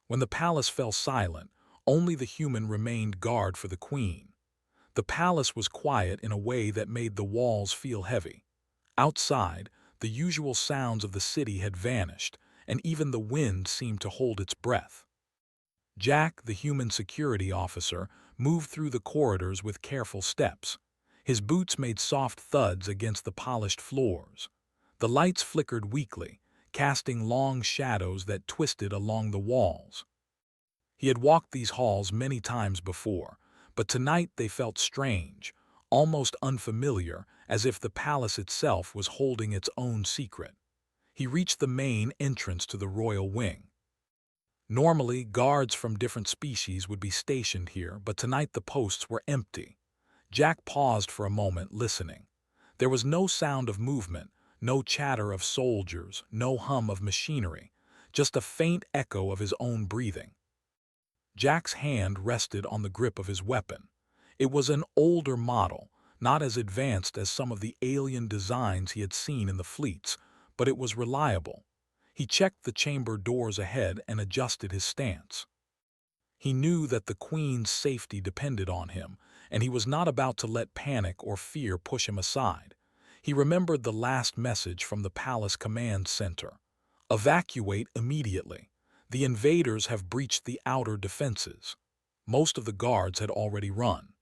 When the palace fell silent, only the human remained guard for the queen. The palace was quiet in a way that made the walls feel heavy. Outside, the usual sounds of the city had vanished, and even the wind seemed to hold its breath. Jack, the human security officer, moved through the corridors with careful steps. His boots made soft thuds against the polished floors. The lights flickered weakly, casting long shadows that twisted along the walls. He had walked these halls many times before, but tonight they felt strange, almost unfamiliar, as if the palace itself was holding its own secret. He reached the main entrance to the royal wing. Normally, guards from different species would be stationed here, but tonight the posts were empty. Jack paused for a moment, listening. There was no sound of movement, no chatter of soldiers, no hum of machinery, just a faint echo of his own breathing. Jack's hand rested on the grip of his weapon. It was an older model, not as advanced as some of the alien designs he had seen in the fleets, but it was reliable. He checked the chamber doors ahead and adjusted his stance. He knew that the queen's safety depended on him, and he was not about to let panic or fear push him aside. He remembered the last message from the palace command center. "Evacuate immediately. The invaders have breached the outer defenses." Most of the guards had already run.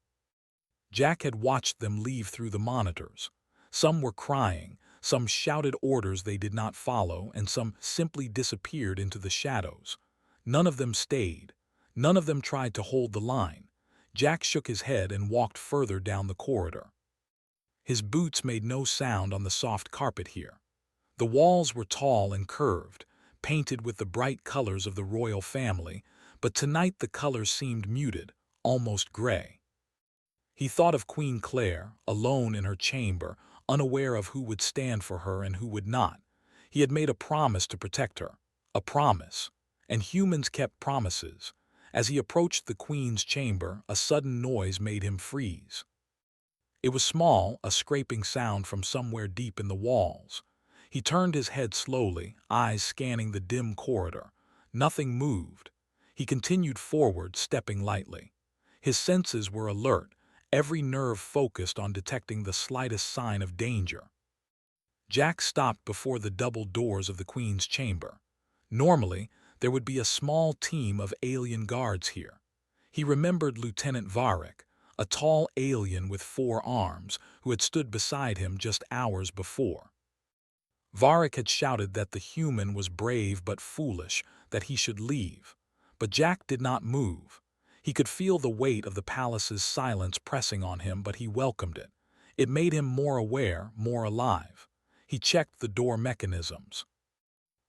Jack had watched them leave through the monitors. Some were crying, some shouted orders they did not follow, and some simply disappeared into the shadows. None of them stayed. None of them tried to hold the line. Jack shook his head and walked further down the corridor. His boots made no sound on the soft carpet here. The walls were tall and curved, painted with the bright colors of the royal family, but tonight the colors seemed muted, almost gray. He thought of Queen Claire, alone in her chamber, unaware of who would stand for her and who would not. He had made a promise to protect her. A promise. And humans kept promises. As he approached the queen's chamber, a sudden noise made him freeze. It was small, a scraping sound from somewhere deep in the walls. He turned his head slowly, eyes scanning the dim corridor. Nothing moved. He continued forward, stepping lightly. His senses were alert, every nerve focused on detecting the slightest sign of danger. Jack stopped before the double doors of the queen's chamber. Normally, there would be a small team of alien guards here. He remembered Lieutenant Varric, a tall alien with 4 arms, who had stood beside him just hours before. Varric had shouted that the human was brave but foolish, that he should leave. But Jack did not move. He could feel the weight of the palace's silence pressing on him, but he welcomed it. It made him more aware, more alive. He checked the door mechanisms.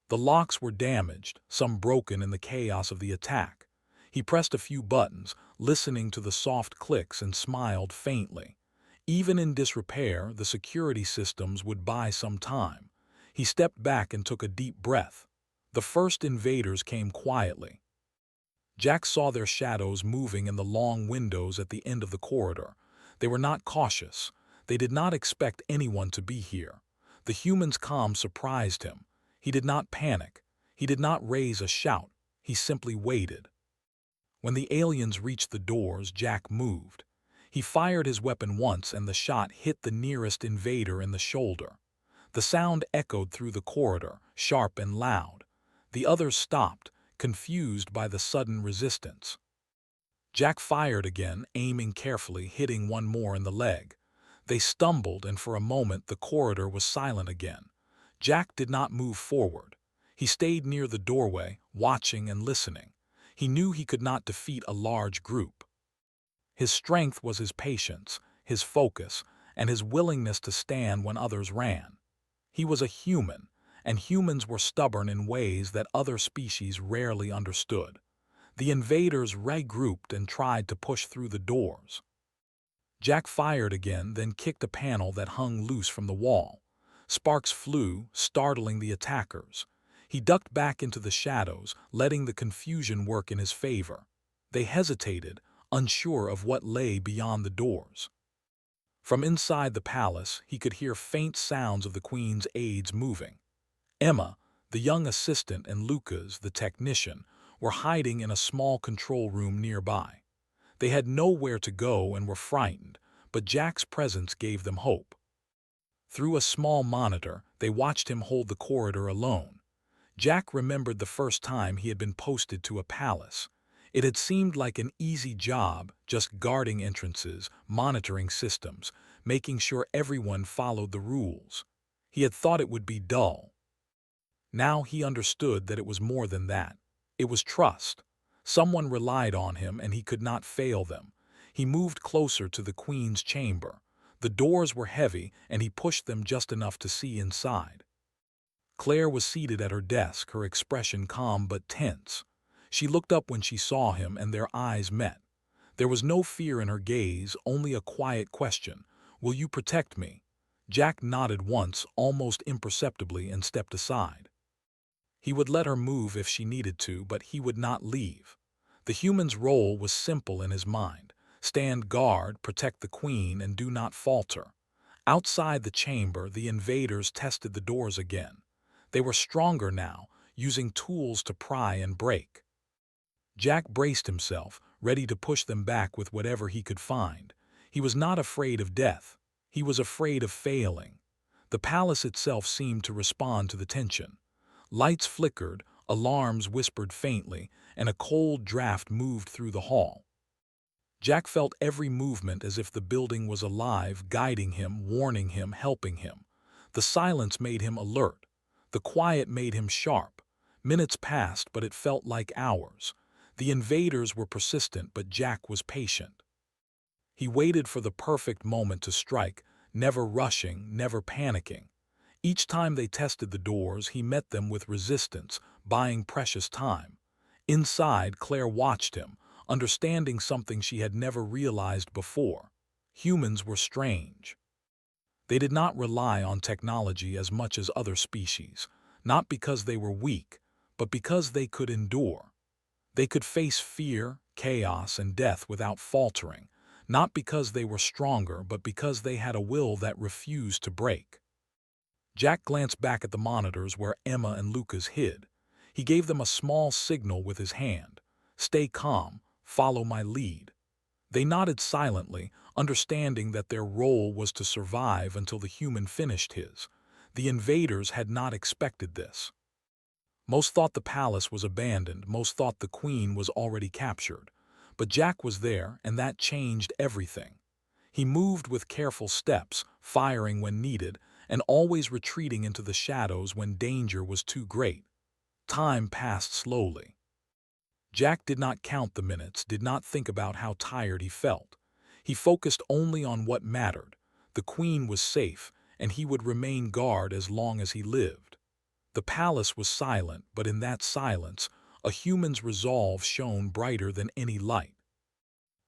The locks were damaged, some broken in the chaos of the attack. He pressed a few buttons, listening to the soft clicks, and smiled faintly. Even in disrepair, the security systems would buy some time. He stepped back and took a deep breath. The first invaders came quietly. Jack saw their shadows moving in the long windows at the end of the corridor. They were not cautious. They did not expect anyone to be here. The human's calm surprised him. He did not panic. He did not raise a shout. He simply waited. When the aliens reached the doors, Jack moved. He fired his weapon once, and the shot hit the nearest invader in the shoulder. The sound echoed through the corridor, sharp and loud. The others stopped, confused by the sudden resistance. Jack fired again, aiming carefully, hitting one more in the leg. They stumbled, and for a moment the corridor was silent again. Jack did not move forward. He stayed near the doorway, watching and listening. He knew he could not defeat a large group. His strength was his patience, his focus, and his willingness to stand when others ran. He was a human, and humans were stubborn in ways that other species rarely understood. The invaders regrouped and tried to push through the doors. Jack fired again, then kicked a panel that hung loose from the wall. Sparks flew, startling the attackers. He ducked back into the shadows, letting the confusion work in his favor. They hesitated, unsure of what lay beyond the doors. From inside the palace, he could hear faint sounds of the queen's aides moving. Emma, the young assistant, and Lucas, the technician, were hiding in a small control room nearby. They had nowhere to go and were frightened, but Jack's presence gave them hope. Through a small monitor, they watched him hold the corridor alone. Jack remembered the first time he had been posted to a palace. It had seemed like an easy job, just guarding entrances, monitoring systems, making sure everyone followed the rules. He had thought it would be dull. Now he understood that it was more than that. It was trust. Someone relied on him and he could not fail them. He moved closer to the Queen's chamber. The doors were heavy and he pushed them just enough to see inside. Claire was seated at her desk, her expression calm but tense. She looked up when she saw him and their eyes met. There was no fear in her gaze, only a quiet question. "Will you protect me?" Jack nodded once, almost imperceptibly, and stepped aside. He would let her move if she needed to, but he would not leave. The human's role was simple in his mind. Stand guard, protect the Queen, and do not falter. Outside the chamber, the invaders tested the doors again. They were stronger now, using tools to pry and break. Jack braced himself, ready to push them back with whatever he could find. He was not afraid of death. He was afraid of failing. The palace itself seemed to respond to the tension. Lights flickered, alarms whispered faintly, and a cold draft moved through the hall. Jack felt every movement as if the building was alive, guiding him, warning him, helping him. The silence made him alert. The quiet made him sharp. Minutes passed, but it felt like hours. The invaders were persistent, but Jack was patient. He waited for the perfect moment to strike, never rushing, never panicking. Each time they tested the doors, he met them with resistance, buying precious time. Inside, Claire watched him, understanding something she had never realized before. Humans were strange. They did not rely on technology as much as other species, not because they were weak, but because they could endure. They could face fear, chaos, and death without faltering, not because they were stronger, but because they had a will that refused to break. Jack glanced back at the monitors where Emma and Lucas hid. He gave them a small signal with his hand. "Stay calm, follow my lead." They nodded silently, understanding that their role was to survive until the human finished his. The invaders had not expected this. Most thought the palace was abandoned, most thought the Queen was already captured. But Jack was there, and that changed everything. He moved with careful steps, firing when needed, and always retreating into the shadows when danger was too great. Time passed slowly. Jack did not count the minutes, did not think about how tired he felt. He focused only on what mattered. The Queen was safe, and he would remain guard as long as he lived. The palace was silent, but in that silence, a human's resolve shone brighter than any light.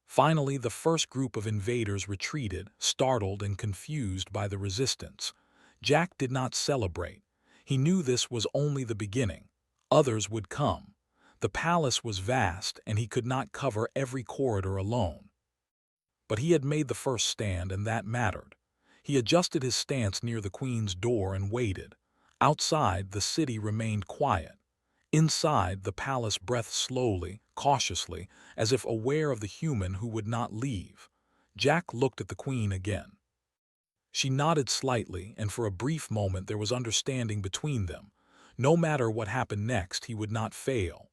Finally, the first group of invaders retreated, startled and confused by the resistance. Jack did not celebrate. He knew this was only the beginning. Others would come. The palace was vast, and he could not cover every corridor alone. But he had made the first stand, and that mattered. He adjusted his stance near the Queen's door and waited. Outside, the city remained quiet. Inside, the palace breathed slowly, cautiously, as if aware of the human who would not leave. Jack looked at the Queen again. She nodded slightly, and for a brief moment there was understanding between them. No matter what happened next, he would not fail.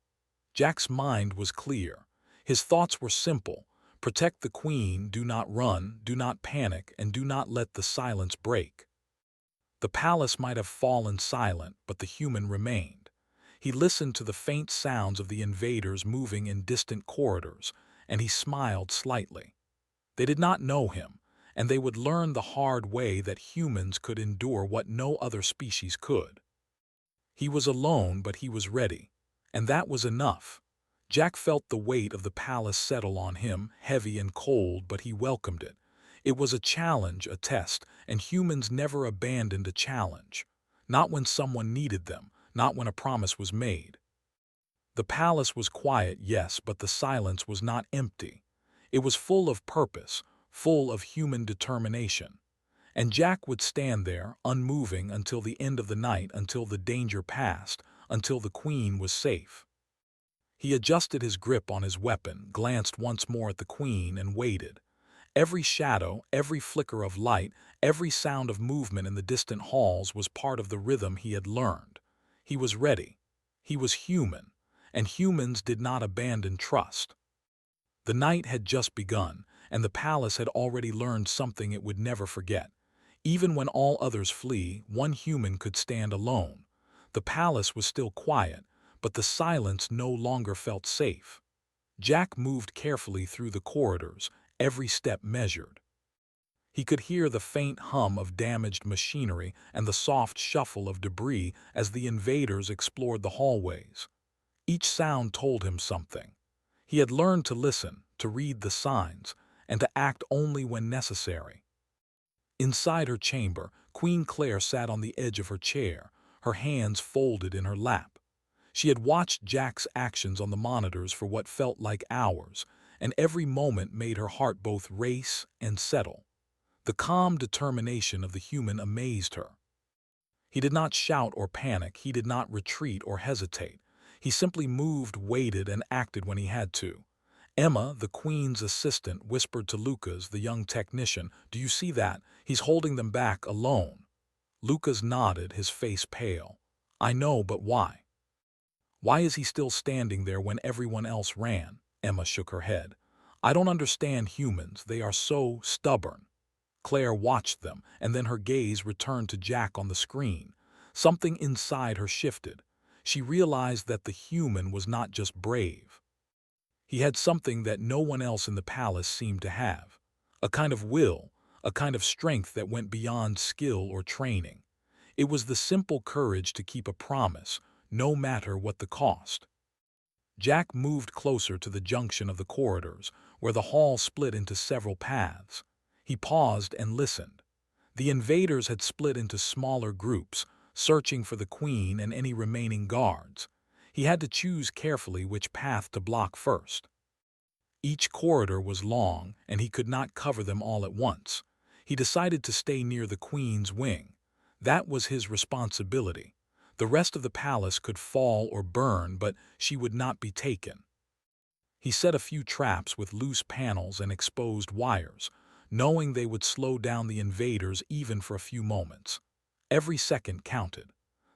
Jack's mind was clear. His thoughts were simple. Protect the Queen, do not run, do not panic, and do not let the silence break. The palace might have fallen silent, but the human remained. He listened to the faint sounds of the invaders moving in distant corridors, and he smiled slightly. They did not know him, and they would learn the hard way that humans could endure what no other species could. He was alone, but he was ready, and that was enough. Jack felt the weight of the palace settle on him, heavy and cold, but he welcomed it. It was a challenge, a test, and humans never abandoned a challenge. Not when someone needed them, not when a promise was made. The palace was quiet, yes, but the silence was not empty. It was full of purpose, full of human determination. And Jack would stand there, unmoving, until the end of the night, until the danger passed, until the Queen was safe. He adjusted his grip on his weapon, glanced once more at the queen, and waited. Every shadow, every flicker of light, every sound of movement in the distant halls was part of the rhythm he had learned. He was ready. He was human, and humans did not abandon trust. The night had just begun, and the palace had already learned something it would never forget. Even when all others flee, one human could stand alone. The palace was still quiet, but the silence no longer felt safe. Jack moved carefully through the corridors, every step measured. He could hear the faint hum of damaged machinery and the soft shuffle of debris as the invaders explored the hallways. Each sound told him something. He had learned to listen, to read the signs, and to act only when necessary. Inside her chamber, Queen Claire sat on the edge of her chair, her hands folded in her lap. She had watched Jack's actions on the monitors for what felt like hours, and every moment made her heart both race and settle. The calm determination of the human amazed her. He did not shout or panic, he did not retreat or hesitate. He simply moved, waited, and acted when he had to. Emma, the queen's assistant, whispered to Lucas, the young technician, "Do you see that? He's holding them back alone." Lucas nodded, his face pale. "I know, but why? Why is he still standing there when everyone else ran?" Emma shook her head. "I don't understand humans. They are so stubborn." Claire watched them, and then her gaze returned to Jack on the screen. Something inside her shifted. She realized that the human was not just brave. He had something that no one else in the palace seemed to have. A kind of will, a kind of strength that went beyond skill or training. It was the simple courage to keep a promise, no matter what the cost. Jack moved closer to the junction of the corridors, where the hall split into several paths. He paused and listened. The invaders had split into smaller groups, searching for the queen and any remaining guards. He had to choose carefully which path to block first. Each corridor was long, and he could not cover them all at once. He decided to stay near the queen's wing. That was his responsibility. The rest of the palace could fall or burn, but she would not be taken. He set a few traps with loose panels and exposed wires, knowing they would slow down the invaders even for a few moments. Every second counted.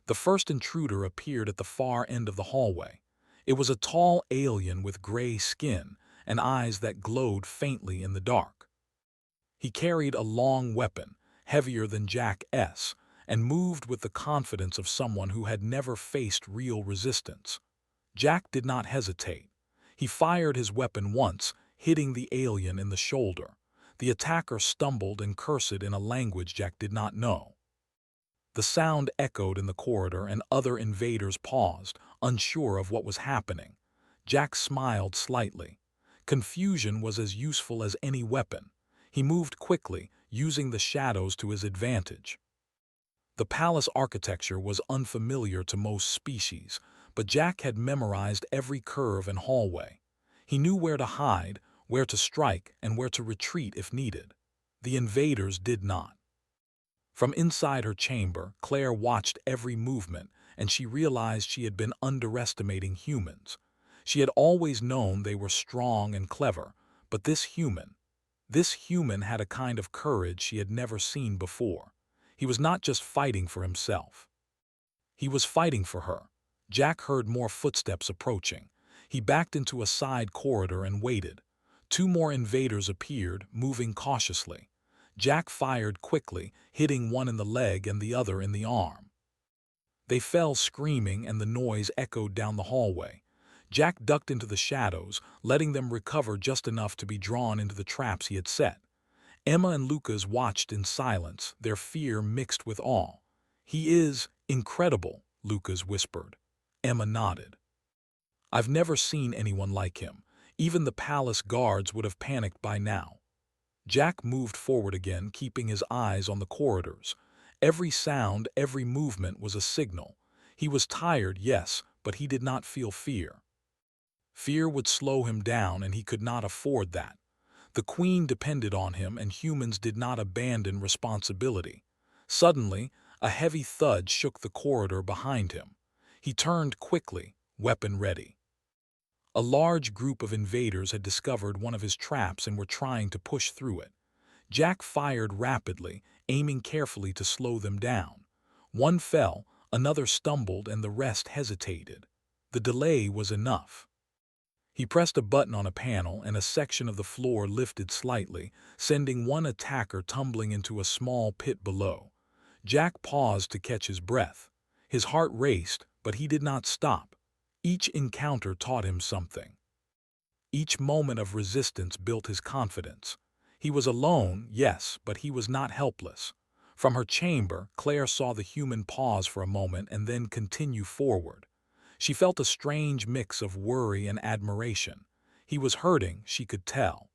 The first intruder appeared at the far end of the hallway. It was a tall alien with gray skin and eyes that glowed faintly in the dark. He carried a long weapon, heavier than Jack's, and moved with the confidence of someone who had never faced real resistance. Jack did not hesitate. He fired his weapon once, hitting the alien in the shoulder. The attacker stumbled and cursed in a language Jack did not know. The sound echoed in the corridor, and other invaders paused, unsure of what was happening. Jack smiled slightly. Confusion was as useful as any weapon. He moved quickly, using the shadows to his advantage. The palace architecture was unfamiliar to most species, but Jack had memorized every curve and hallway. He knew where to hide, where to strike, and where to retreat if needed. The invaders did not. From inside her chamber, Claire watched every movement, and she realized she had been underestimating humans. She had always known they were strong and clever, but this human had a kind of courage she had never seen before. He was not just fighting for himself. He was fighting for her. Jack heard more footsteps approaching. He backed into a side corridor and waited. Two more invaders appeared, moving cautiously. Jack fired quickly, hitting one in the leg and the other in the arm. They fell screaming, and the noise echoed down the hallway. Jack ducked into the shadows, letting them recover just enough to be drawn into the traps he had set. Emma and Lucas watched in silence, their fear mixed with awe. "He is incredible," Lucas whispered. Emma nodded. "I've never seen anyone like him. Even the palace guards would have panicked by now." Jack moved forward again, keeping his eyes on the corridors. Every sound, every movement was a signal. He was tired, yes, but he did not feel fear. Fear would slow him down, and he could not afford that. The queen depended on him, and humans did not abandon responsibility. Suddenly, a heavy thud shook the corridor behind him. He turned quickly, weapon ready. A large group of invaders had discovered one of his traps and were trying to push through it. Jack fired rapidly, aiming carefully to slow them down. One fell, another stumbled, and the rest hesitated. The delay was enough. He pressed a button on a panel, and a section of the floor lifted slightly, sending one attacker tumbling into a small pit below. Jack paused to catch his breath. His heart raced, but he did not stop. Each encounter taught him something. Each moment of resistance built his confidence. He was alone, yes, but he was not helpless. From her chamber, Claire saw the human pause for a moment and then continue forward. She felt a strange mix of worry and admiration. He was hurting, she could tell.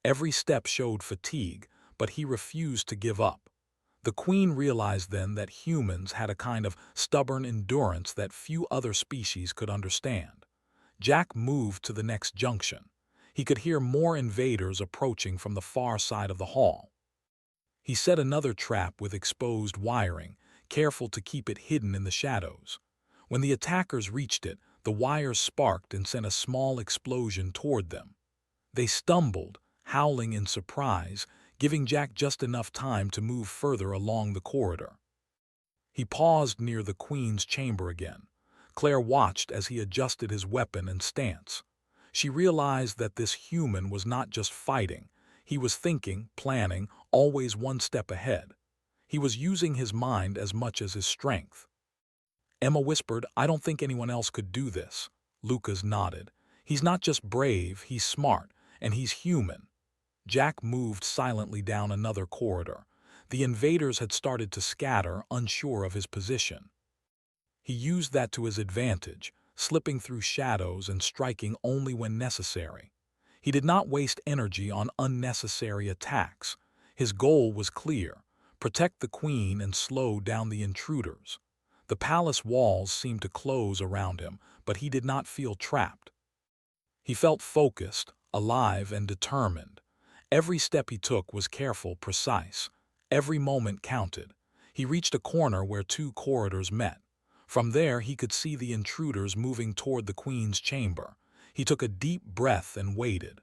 Every step showed fatigue, but he refused to give up. The queen realized then that humans had a kind of stubborn endurance that few other species could understand. Jack moved to the next junction. He could hear more invaders approaching from the far side of the hall. He set another trap with exposed wiring, careful to keep it hidden in the shadows. When the attackers reached it, the wires sparked and sent a small explosion toward them. They stumbled, howling in surprise, giving Jack just enough time to move further along the corridor. He paused near the queen's chamber again. Claire watched as he adjusted his weapon and stance. She realized that this human was not just fighting. He was thinking, planning, always one step ahead. He was using his mind as much as his strength. Emma whispered, "I don't think anyone else could do this." Lucas nodded. "He's not just brave, he's smart, and he's human." Jack moved silently down another corridor. The invaders had started to scatter, unsure of his position. He used that to his advantage, slipping through shadows and striking only when necessary. He did not waste energy on unnecessary attacks. His goal was clear: protect the queen and slow down the intruders. The palace walls seemed to close around him, but he did not feel trapped. He felt focused, alive, and determined. Every step he took was careful, precise. Every moment counted. He reached a corner where two corridors met. From there, he could see the intruders moving toward the queen's chamber. He took a deep breath and waited.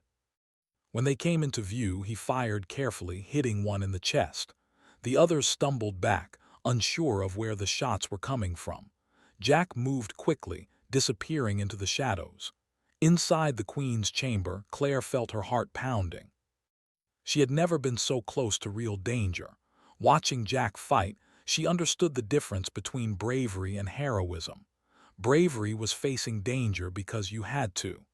When they came into view, he fired carefully, hitting one in the chest. The others stumbled back, unsure of where the shots were coming from. Jack moved quickly, disappearing into the shadows. Inside the queen's chamber, Claire felt her heart pounding. She had never been so close to real danger. Watching Jack fight, she understood the difference between bravery and heroism. Bravery was facing danger because you had to.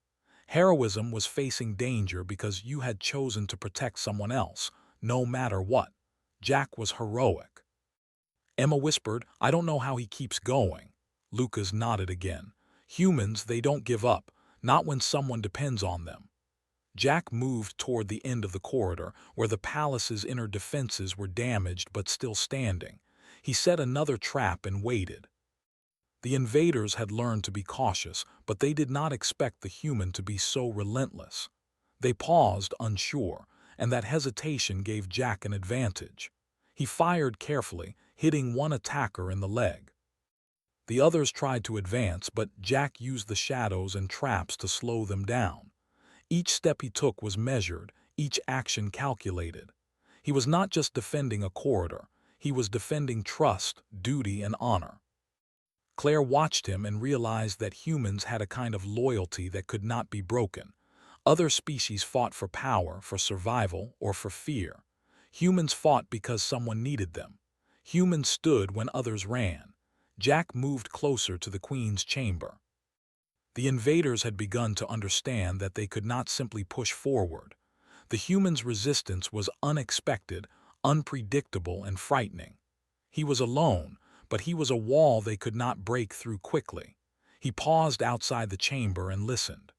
Heroism was facing danger because you had chosen to protect someone else, no matter what. Jack was heroic. Emma whispered, "I don't know how he keeps going." Lucas nodded again. "Humans, they don't give up, not when someone depends on them." Jack moved toward the end of the corridor, where the palace's inner defenses were damaged but still standing. He set another trap and waited. The invaders had learned to be cautious, but they did not expect the human to be so relentless. They paused, unsure, and that hesitation gave Jack an advantage. He fired carefully, hitting one attacker in the leg. The others tried to advance, but Jack used the shadows and traps to slow them down. Each step he took was measured, each action calculated. He was not just defending a corridor, he was defending trust, duty, and honor. Claire watched him and realized that humans had a kind of loyalty that could not be broken. Other species fought for power, for survival, or for fear. Humans fought because someone needed them. Humans stood when others ran. Jack moved closer to the queen's chamber. The invaders had begun to understand that they could not simply push forward. The humans' resistance was unexpected, unpredictable, and frightening. He was alone, but he was a wall they could not break through quickly. He paused outside the chamber and listened.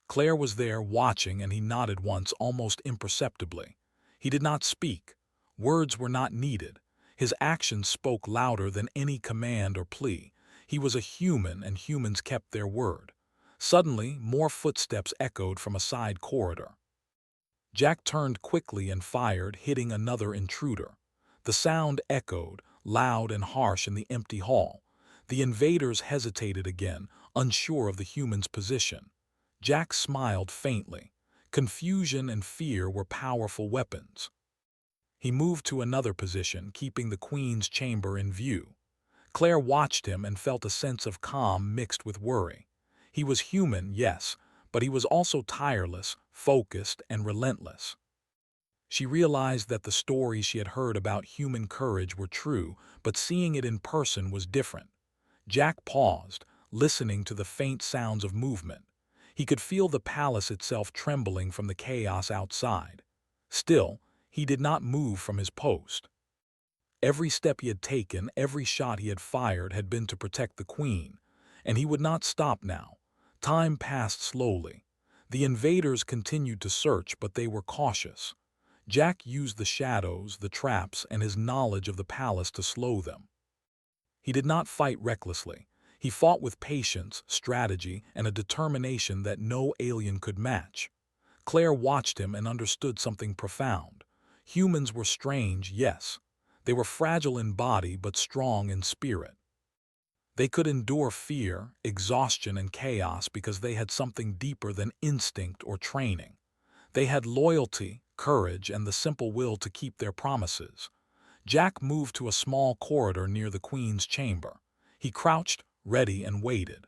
Claire was there watching, and he nodded once, almost imperceptibly. He did not speak. Words were not needed. His actions spoke louder than any command or plea. He was a human, and humans kept their word. Suddenly, more footsteps echoed from a side corridor. Jack turned quickly and fired, hitting another intruder. The sound echoed, loud and harsh, in the empty hall. The invaders hesitated again, unsure of the human's position. Jack smiled faintly. Confusion and fear were powerful weapons. He moved to another position, keeping the Queen's chamber in view. Claire watched him and felt a sense of calm mixed with worry. He was human, yes, but he was also tireless, focused, and relentless. She realized that the stories she had heard about human courage were true, but seeing it in person was different. Jack paused, listening to the faint sounds of movement. He could feel the palace itself trembling from the chaos outside. Still, he did not move from his post. Every step he had taken, every shot he had fired had been to protect the Queen, and he would not stop now. Time passed slowly. The invaders continued to search, but they were cautious. Jack used the shadows, the traps, and his knowledge of the palace to slow them. He did not fight recklessly. He fought with patience, strategy, and a determination that no alien could match. Claire watched him and understood something profound. Humans were strange, yes. They were fragile in body but strong in spirit. They could endure fear, exhaustion, and chaos because they had something deeper than instinct or training. They had loyalty, courage, and the simple will to keep their promises. Jack moved to a small corridor near the Queen's chamber. He crouched, ready, and waited.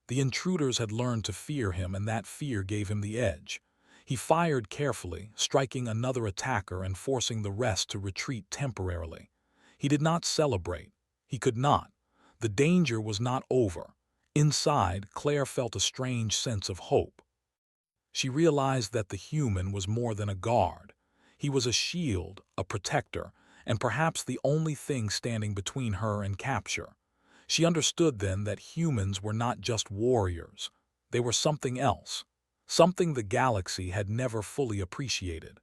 The intruders had learned to fear him, and that fear gave him the edge. He fired carefully, striking another attacker and forcing the rest to retreat temporarily. He did not celebrate. He could not. The danger was not over. Inside, Claire felt a strange sense of hope. She realized that the human was more than a guard. He was a shield, a protector, and perhaps the only thing standing between her and capture. She understood then that humans were not just warriors. They were something else, something the galaxy had never fully appreciated.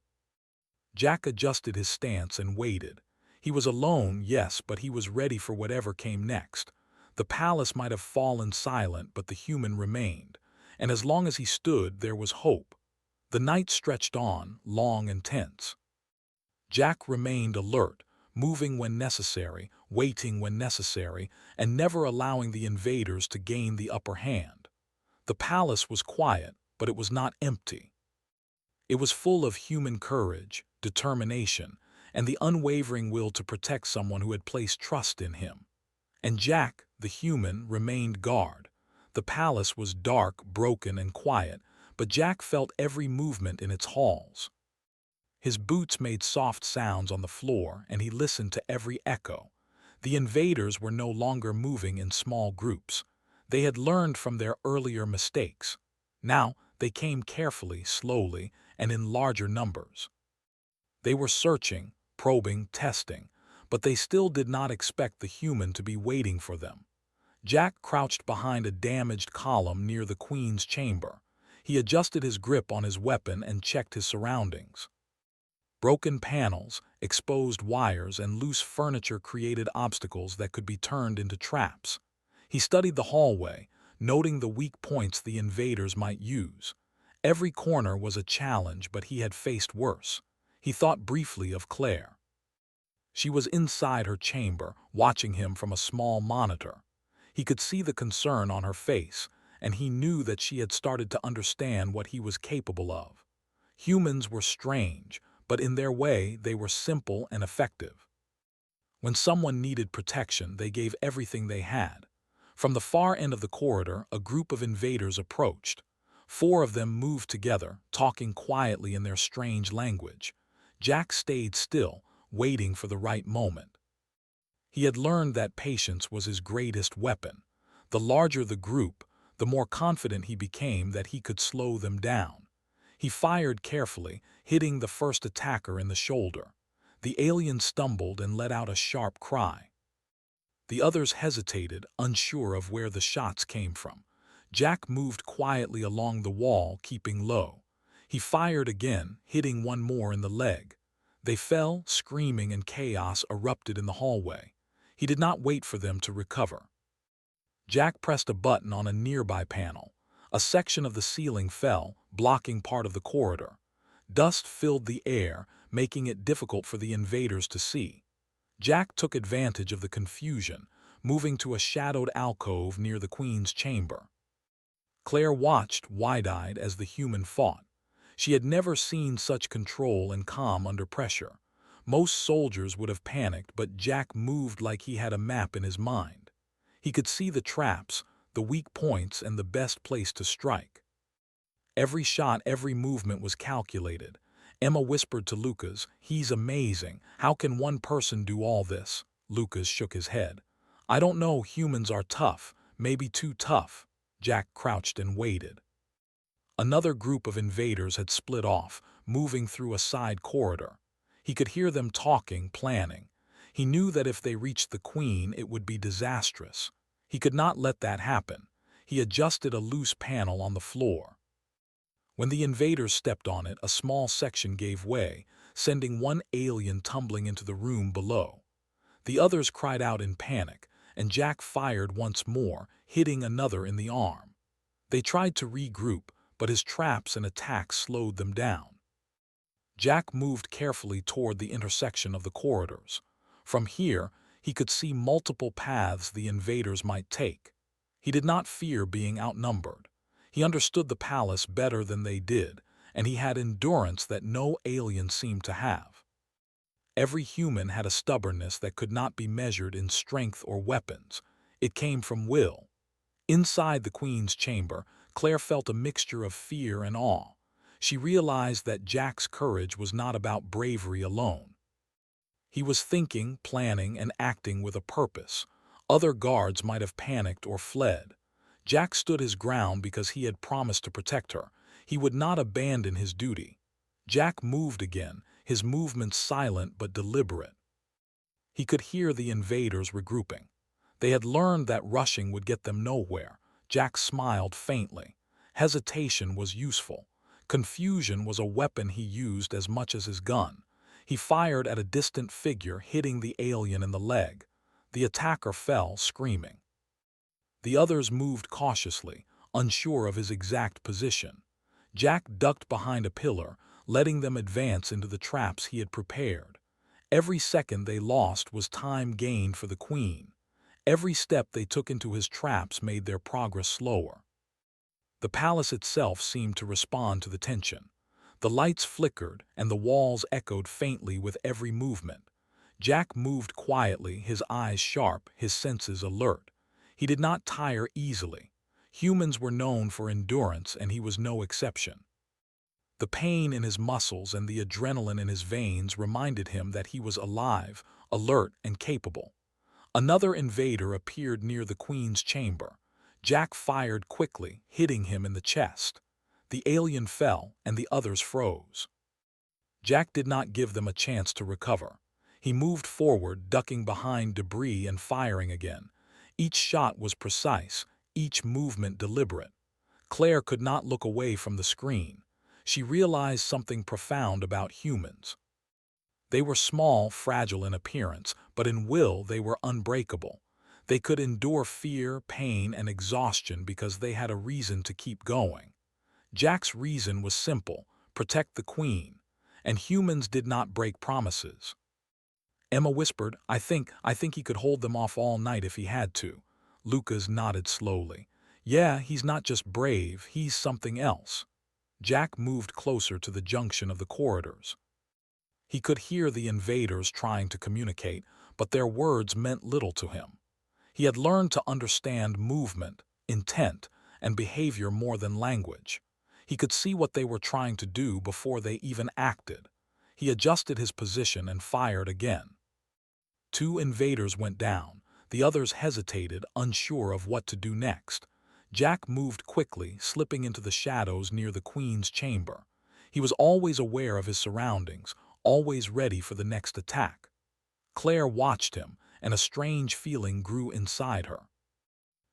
Jack adjusted his stance and waited. He was alone, yes, but he was ready for whatever came next. The palace might have fallen silent, but the human remained, and as long as he stood, there was hope. The night stretched on, long and tense. Jack remained alert, moving when necessary, waiting when necessary, and never allowing the invaders to gain the upper hand. The palace was quiet, but it was not empty. It was full of human courage, determination, and the unwavering will to protect someone who had placed trust in him. And Jack, the human, remained guard. The palace was dark, broken, and quiet, but Jack felt every movement in its halls. His boots made soft sounds on the floor, and he listened to every echo. The invaders were no longer moving in small groups. They had learned from their earlier mistakes. Now they came carefully, slowly, and in larger numbers. They were searching, probing, testing, but they still did not expect the human to be waiting for them. Jack crouched behind a damaged column near the Queen's chamber. He adjusted his grip on his weapon and checked his surroundings. Broken panels, exposed wires, and loose furniture created obstacles that could be turned into traps. He studied the hallway, noting the weak points the invaders might use. Every corner was a challenge, but he had faced worse. He thought briefly of Claire. She was inside her chamber, watching him from a small monitor. He could see the concern on her face, and he knew that she had started to understand what he was capable of. Humans were strange, but in their way they were simple and effective. When someone needed protection, they gave everything they had. From the far end of the corridor, a group of invaders approached. 4 of them moved together, talking quietly in their strange language. Jack stayed still, waiting for the right moment. He had learned that patience was his greatest weapon. The larger the group, the more confident he became that he could slow them down. He fired carefully, hitting the first attacker in the shoulder. The alien stumbled and let out a sharp cry. The others hesitated, unsure of where the shots came from. Jack moved quietly along the wall, keeping low. He fired again, hitting one more in the leg. They fell, screaming, and chaos erupted in the hallway. He did not wait for them to recover. Jack pressed a button on a nearby panel. A section of the ceiling fell, blocking part of the corridor. Dust filled the air, making it difficult for the invaders to see. Jack took advantage of the confusion, moving to a shadowed alcove near the Queen's chamber. Claire watched, wide-eyed, as the human fought. She had never seen such control and calm under pressure. Most soldiers would have panicked, but Jack moved like he had a map in his mind. He could see the traps, the weak points, and the best place to strike. Every shot, every movement was calculated. Emma whispered to Lucas, "He's amazing. How can one person do all this?" Lucas shook his head. "I don't know, humans are tough, maybe too tough." Jack crouched and waited. Another group of invaders had split off, moving through a side corridor. He could hear them talking, planning. He knew that if they reached the Queen, it would be disastrous. He could not let that happen. He adjusted a loose panel on the floor. When the invaders stepped on it, a small section gave way, sending one alien tumbling into the room below. The others cried out in panic, and Jack fired once more, hitting another in the arm. They tried to regroup, but his traps and attacks slowed them down. Jack moved carefully toward the intersection of the corridors. From here, he could see multiple paths the invaders might take. He did not fear being outnumbered. He understood the palace better than they did, and he had endurance that no alien seemed to have. Every human had a stubbornness that could not be measured in strength or weapons. It came from will. Inside the Queen's chamber, Claire felt a mixture of fear and awe. She realized that Jack's courage was not about bravery alone. He was thinking, planning, and acting with a purpose. Other guards might have panicked or fled. Jack stood his ground because he had promised to protect her. He would not abandon his duty. Jack moved again, his movements silent but deliberate. He could hear the invaders regrouping. They had learned that rushing would get them nowhere. Jack smiled faintly. Hesitation was useful. Confusion was a weapon he used as much as his gun. He fired at a distant figure, hitting the alien in the leg. The attacker fell, screaming. The others moved cautiously, unsure of his exact position. Jack ducked behind a pillar, letting them advance into the traps he had prepared. Every second they lost was time gained for the Queen. Every step they took into his traps made their progress slower. The palace itself seemed to respond to the tension. The lights flickered, and the walls echoed faintly with every movement. Jack moved quietly, his eyes sharp, his senses alert. He did not tire easily. Humans were known for endurance, and he was no exception. The pain in his muscles and the adrenaline in his veins reminded him that he was alive, alert, and capable. Another invader appeared near the Queen's chamber. Jack fired quickly, hitting him in the chest. The alien fell, and the others froze. Jack did not give them a chance to recover. He moved forward, ducking behind debris and firing again. Each shot was precise, each movement deliberate. Claire could not look away from the screen. She realized something profound about humans. They were small, fragile in appearance, but in will they were unbreakable. They could endure fear, pain, and exhaustion because they had a reason to keep going. Jack's reason was simple: protect the Queen, and humans did not break promises. Emma whispered, I think he could hold them off all night if he had to." Lucas nodded slowly. "Yeah, he's not just brave, he's something else." Jack moved closer to the junction of the corridors. He could hear the invaders trying to communicate, but their words meant little to him. He had learned to understand movement, intent, and behavior more than language. He could see what they were trying to do before they even acted. He adjusted his position and fired again. 2 invaders went down. The others hesitated, unsure of what to do next. Jack moved quickly, slipping into the shadows near the Queen's chamber. He was always aware of his surroundings, always ready for the next attack. Claire watched him, and a strange feeling grew inside her.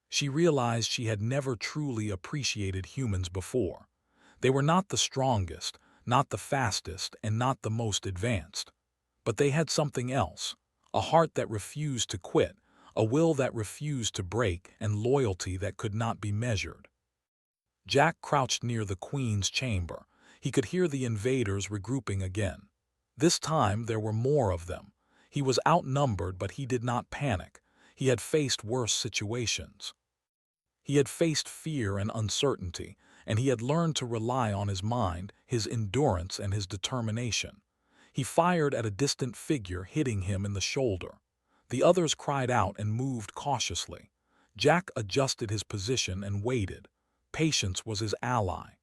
She realized she had never truly appreciated humans before. They were not the strongest, not the fastest, and not the most advanced. But they had something else: a heart that refused to quit, a will that refused to break, and loyalty that could not be measured. Jack crouched near the Queen's chamber. He could hear the invaders regrouping again. This time there were more of them. He was outnumbered, but he did not panic. He had faced worse situations. He had faced fear and uncertainty, and he had learned to rely on his mind, his endurance, and his determination. He fired at a distant figure, hitting him in the shoulder. The others cried out and moved cautiously. Jack adjusted his position and waited. Patience was his ally.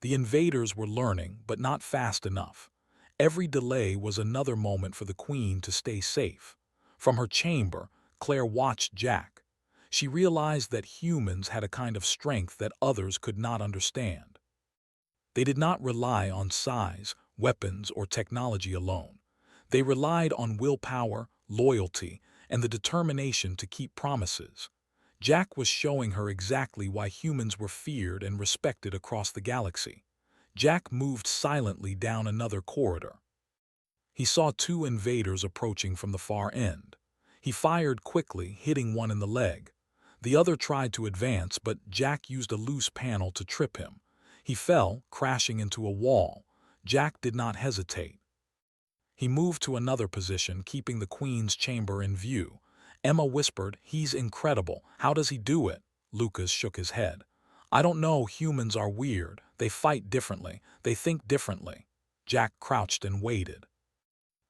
The invaders were learning, but not fast enough. Every delay was another moment for the Queen to stay safe. From her chamber, Claire watched Jack. She realized that humans had a kind of strength that others could not understand. They did not rely on size, weapons, or technology alone. They relied on willpower, loyalty, and the determination to keep promises. Jack was showing her exactly why humans were feared and respected across the galaxy. Jack moved silently down another corridor. He saw two invaders approaching from the far end. He fired quickly, hitting one in the leg. The other tried to advance, but Jack used a loose panel to trip him. He fell, crashing into a wall. Jack did not hesitate. He moved to another position, keeping the Queen's chamber in view. Emma whispered, "He's incredible. How does he do it?" Lucas shook his head. "I don't know. Humans are weird. They fight differently. They think differently." Jack crouched and waited.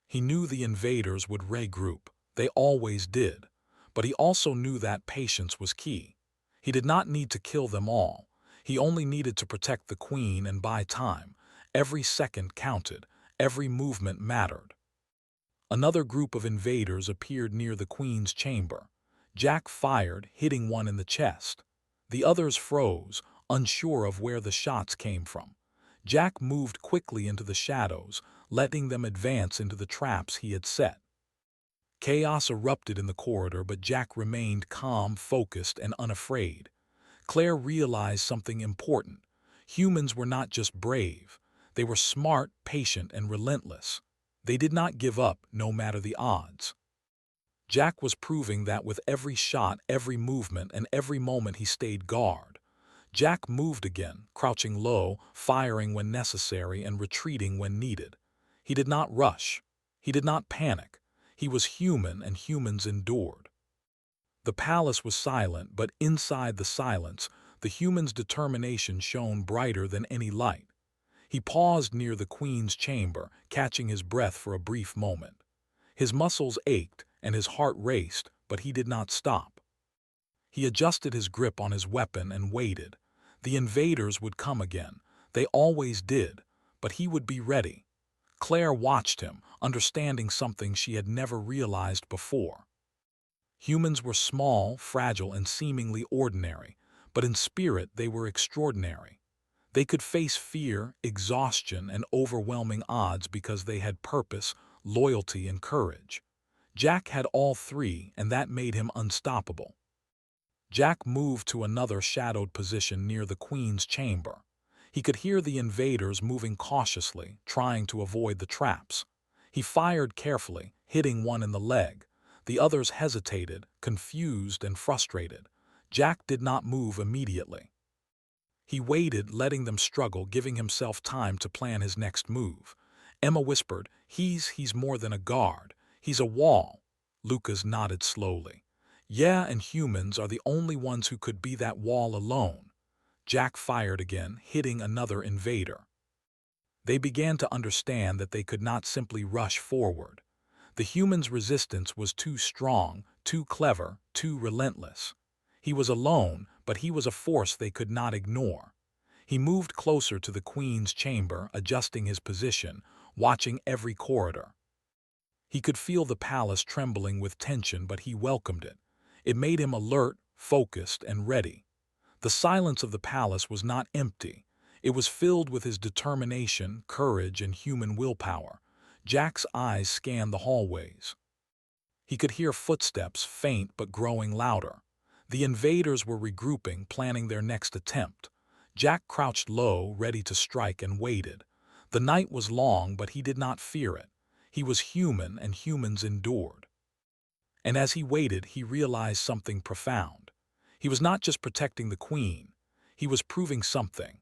He knew the invaders would regroup. They always did. But he also knew that patience was key. He did not need to kill them all. He only needed to protect the Queen and buy time. Every second counted. Every movement mattered. Another group of invaders appeared near the Queen's chamber. Jack fired, hitting one in the chest. The others froze, unsure of where the shots came from. Jack moved quickly into the shadows, letting them advance into the traps he had set. Chaos erupted in the corridor, but Jack remained calm, focused, and unafraid. Claire realized something important. Humans were not just brave. They were smart, patient, and relentless. They did not give up, no matter the odds. Jack was proving that with every shot, every movement, and every moment he stayed guard. Jack moved again, crouching low, firing when necessary and retreating when needed. He did not rush. He did not panic. He was human, and humans endured. The palace was silent, but inside the silence, the human's determination shone brighter than any light. He paused near the Queen's chamber, catching his breath for a brief moment. His muscles ached and his heart raced, but he did not stop. He adjusted his grip on his weapon and waited. The invaders would come again. They always did, but he would be ready. Claire watched him, understanding something she had never realized before. Humans were small, fragile, and seemingly ordinary, but in spirit they were extraordinary. They could face fear, exhaustion, and overwhelming odds because they had purpose, loyalty, and courage. Jack had all three, and that made him unstoppable. Jack moved to another shadowed position near the Queen's chamber. He could hear the invaders moving cautiously, trying to avoid the traps. He fired carefully, hitting one in the leg. The others hesitated, confused and frustrated. Jack did not move immediately. He waited, letting them struggle, giving himself time to plan his next move. Emma whispered, He's more than a guard. He's a wall." Lucas nodded slowly. "Yeah, and humans are the only ones who could be that wall alone." Jack fired again, hitting another invader. They began to understand that they could not simply rush forward. The human's resistance was too strong, too clever, too relentless. He was alone, but he was a force they could not ignore. He moved closer to the Queen's chamber, adjusting his position, watching every corridor. He could feel the palace trembling with tension, but he welcomed it. It made him alert, focused, and ready. The silence of the palace was not empty. It was filled with his determination, courage, and human willpower. Jack's eyes scanned the hallways. He could hear footsteps, faint but growing louder. The invaders were regrouping, planning their next attempt. Jack crouched low, ready to strike, and waited. The night was long, but he did not fear it. He was human, and humans endured. And as he waited, he realized something profound. He was not just protecting the Queen. He was proving something.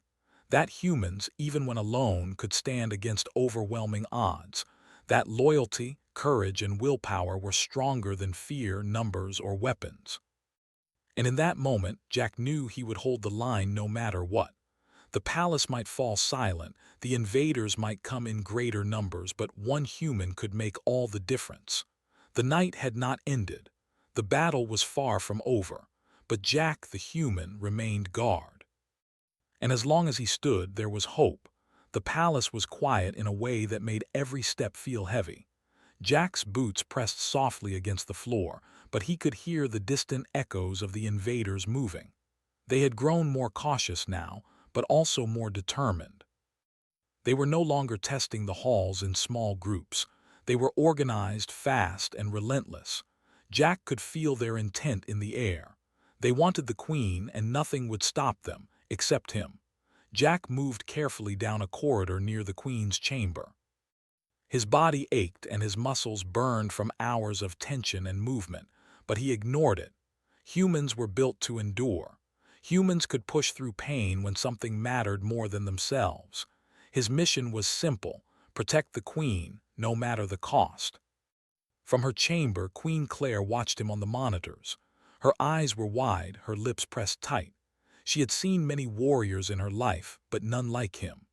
That humans, even when alone, could stand against overwhelming odds. That loyalty, courage, and willpower were stronger than fear, numbers, or weapons. And in that moment, Jack knew he would hold the line no matter what. The palace might fall silent, the invaders might come in greater numbers, but one human could make all the difference. The night had not ended. The battle was far from over, but Jack the human remained guard. And as long as he stood, there was hope. The palace was quiet in a way that made every step feel heavy. Jack's boots pressed softly against the floor, but he could hear the distant echoes of the invaders moving. They had grown more cautious now, but also more determined. They were no longer testing the halls in small groups. They were organized, fast, and relentless. Jack could feel their intent in the air. They wanted the queen, and nothing would stop them, except him. Jack moved carefully down a corridor near the queen's chamber. His body ached and his muscles burned from hours of tension and movement, but he ignored it. Humans were built to endure. Humans could push through pain when something mattered more than themselves. His mission was simple: protect the queen, no matter the cost. From her chamber, Queen Claire watched him on the monitors. Her eyes were wide, her lips pressed tight. She had seen many warriors in her life, but none like him.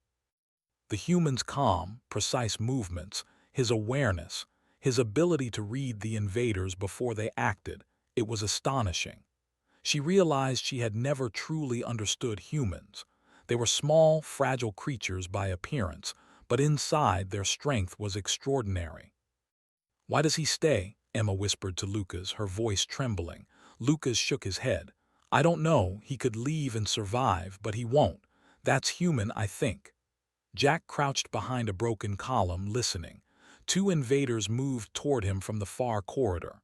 The human's calm, precise movements, his awareness, his ability to read the invaders before they acted, it was astonishing. She realized she had never truly understood humans. They were small, fragile creatures by appearance, but inside their strength was extraordinary. "Why does he stay?" Emma whispered to Lucas, her voice trembling. Lucas shook his head. "I don't know. He could leave and survive, but he won't. That's human, I think." Jack crouched behind a broken column, listening. Two invaders moved toward him from the far corridor.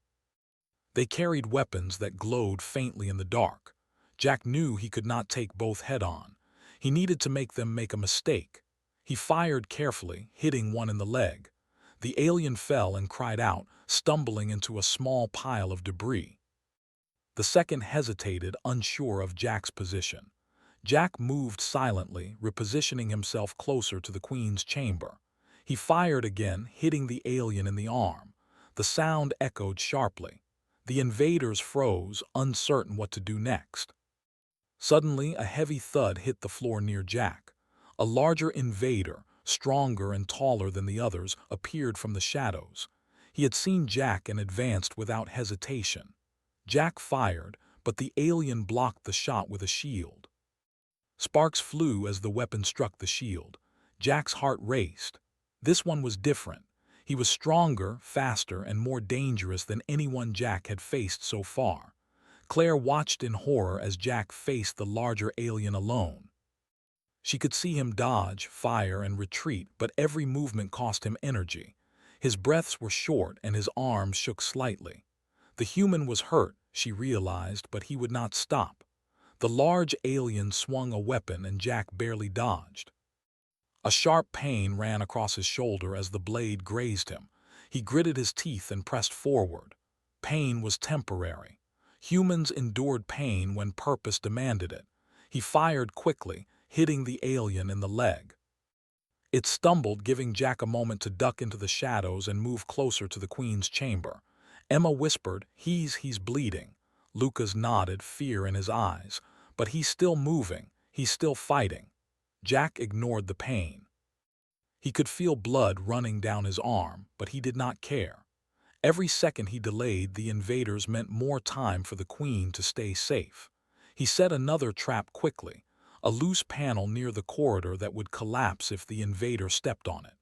They carried weapons that glowed faintly in the dark. Jack knew he could not take both head-on. He needed to make them make a mistake. He fired carefully, hitting one in the leg. The alien fell and cried out, stumbling into a small pile of debris. The second hesitated, unsure of Jack's position. Jack moved silently, repositioning himself closer to the queen's chamber. He fired again, hitting the alien in the arm. The sound echoed sharply. The invaders froze, uncertain what to do next. Suddenly, a heavy thud hit the floor near Jack. A larger invader, stronger and taller than the others, appeared from the shadows. He had seen Jack and advanced without hesitation. Jack fired, but the alien blocked the shot with a shield. Sparks flew as the weapon struck the shield. Jack's heart raced. This one was different. He was stronger, faster, and more dangerous than anyone Jack had faced so far. Claire watched in horror as Jack faced the larger alien alone. She could see him dodge, fire, and retreat, but every movement cost him energy. His breaths were short and his arms shook slightly. The human was hurt, she realized, but he would not stop. The large alien swung a weapon and Jack barely dodged. A sharp pain ran across his shoulder as the blade grazed him. He gritted his teeth and pressed forward. Pain was temporary. Humans endured pain when purpose demanded it. He fired quickly, hitting the alien in the leg. It stumbled, giving Jack a moment to duck into the shadows and move closer to the queen's chamber. Emma whispered, He's bleeding." Lucas nodded, fear in his eyes. "But he's still moving. He's still fighting." Jack ignored the pain. He could feel blood running down his arm, but he did not care. Every second he delayed, the invaders meant more time for the queen to stay safe. He set another trap quickly, a loose panel near the corridor that would collapse if the invader stepped on it.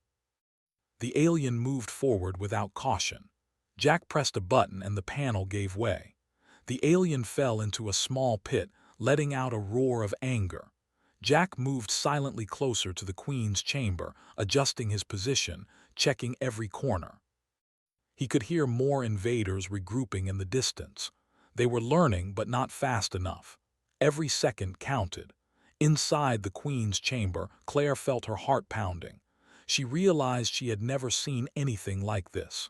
The alien moved forward without caution. Jack pressed a button and the panel gave way. The alien fell into a small pit, letting out a roar of anger. Jack moved silently closer to the queen's chamber, adjusting his position, checking every corner. He could hear more invaders regrouping in the distance. They were learning, but not fast enough. Every second counted. Inside the queen's chamber, Claire felt her heart pounding. She realized she had never seen anything like this.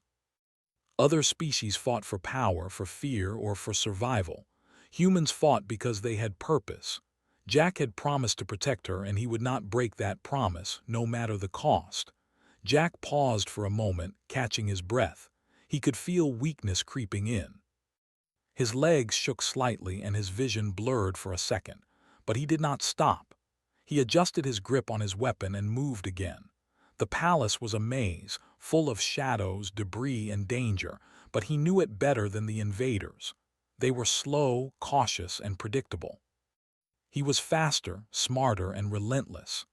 Other species fought for power, for fear, or for survival. Humans fought because they had purpose. Jack had promised to protect her, and he would not break that promise, no matter the cost. Jack paused for a moment, catching his breath. He could feel weakness creeping in. His legs shook slightly and his vision blurred for a second, but he did not stop. He adjusted his grip on his weapon and moved again. The palace was a maze, full of shadows, debris, and danger, but he knew it better than the invaders. They were slow, cautious, and predictable. He was faster, smarter, and relentless.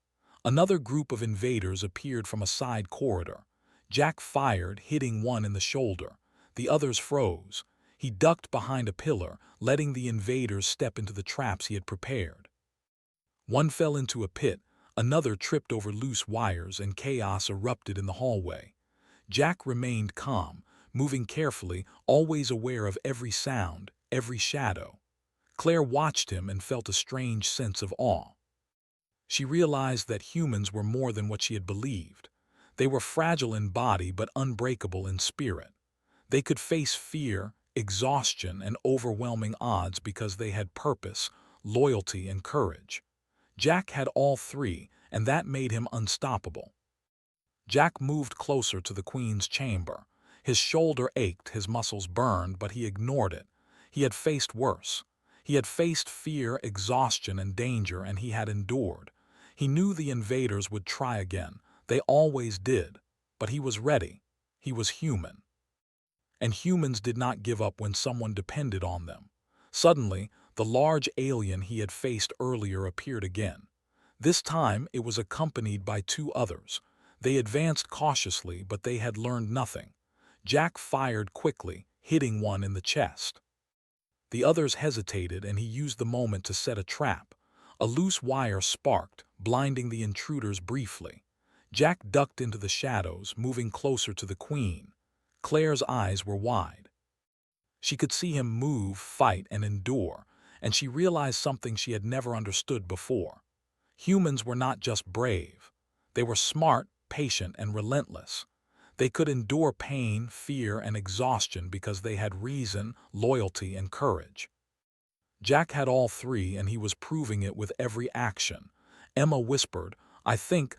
Another group of invaders appeared from a side corridor. Jack fired, hitting one in the shoulder. The others froze. He ducked behind a pillar, letting the invaders step into the traps he had prepared. One fell into a pit, another tripped over loose wires, and chaos erupted in the hallway. Jack remained calm, moving carefully, always aware of every sound, every shadow. Claire watched him and felt a strange sense of awe. She realized that humans were more than what she had believed. They were fragile in body but unbreakable in spirit. They could face fear, exhaustion, and overwhelming odds because they had purpose, loyalty, and courage. Jack had all three, and that made him unstoppable. Jack moved closer to the Queen's chamber. His shoulder ached, his muscles burned, but he ignored it. He had faced worse. He had faced fear, exhaustion, and danger, and he had endured. He knew the invaders would try again. They always did. But he was ready. He was human. And humans did not give up when someone depended on them. Suddenly, the large alien he had faced earlier appeared again. This time, it was accompanied by two others. They advanced cautiously, but they had learned nothing. Jack fired quickly, hitting one in the chest. The others hesitated, and he used the moment to set a trap. A loose wire sparked, blinding the intruders briefly. Jack ducked into the shadows, moving closer to the Queen. Claire's eyes were wide. She could see him move, fight, and endure, and she realized something she had never understood before. Humans were not just brave. They were smart, patient, and relentless. They could endure pain, fear, and exhaustion because they had reason, loyalty, and courage. Jack had all three, and he was proving it with every action. Emma whispered, I think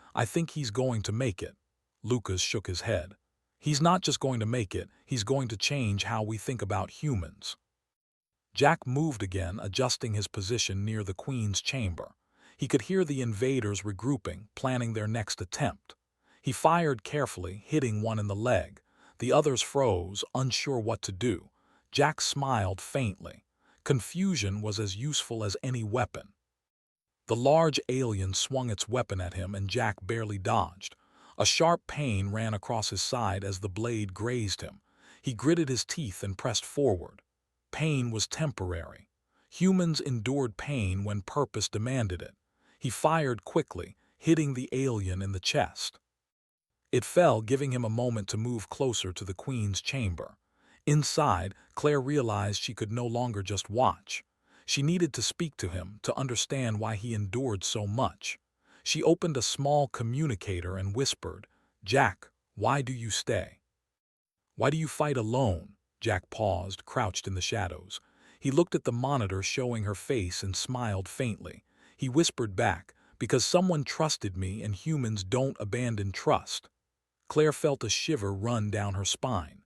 he's going to make it." Lucas shook his head. "He's not just going to make it, he's going to change how we think about humans." Jack moved again, adjusting his position near the Queen's chamber. He could hear the invaders regrouping, planning their next attempt. He fired carefully, hitting one in the leg. The others froze, unsure what to do. Jack smiled faintly. Confusion was as useful as any weapon. The large alien swung its weapon at him, and Jack barely dodged. A sharp pain ran across his side as the blade grazed him. He gritted his teeth and pressed forward. Pain was temporary. Humans endured pain when purpose demanded it. He fired quickly, hitting the alien in the chest. It fell, giving him a moment to move closer to the Queen's chamber. Inside, Claire realized she could no longer just watch. She needed to speak to him, to understand why he endured so much. She opened a small communicator and whispered, "Jack, why do you stay? Why do you fight alone?" Jack paused, crouched in the shadows. He looked at the monitor showing her face and smiled faintly. He whispered back, "Because someone trusted me, and humans don't abandon trust." Claire felt a shiver run down her spine.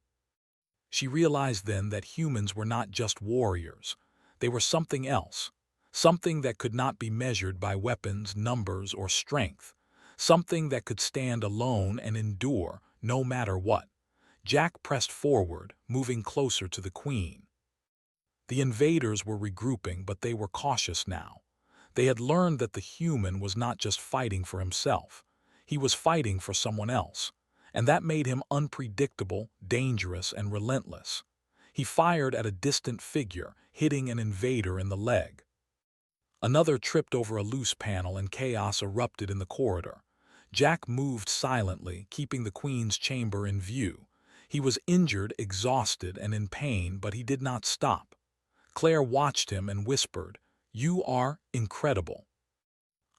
She realized then that humans were not just warriors. They were something else, something that could not be measured by weapons, numbers, or strength, something that could stand alone and endure no matter what. Jack pressed forward, moving closer to the Queen. The invaders were regrouping, but they were cautious now. They had learned that the human was not just fighting for himself. He was fighting for someone else, and that made him unpredictable, dangerous, and relentless. He fired at a distant figure, hitting an invader in the leg. Another tripped over a loose panel, and chaos erupted in the corridor. Jack moved silently, keeping the Queen's chamber in view. He was injured, exhausted, and in pain, but he did not stop. Claire watched him and whispered, "You are incredible.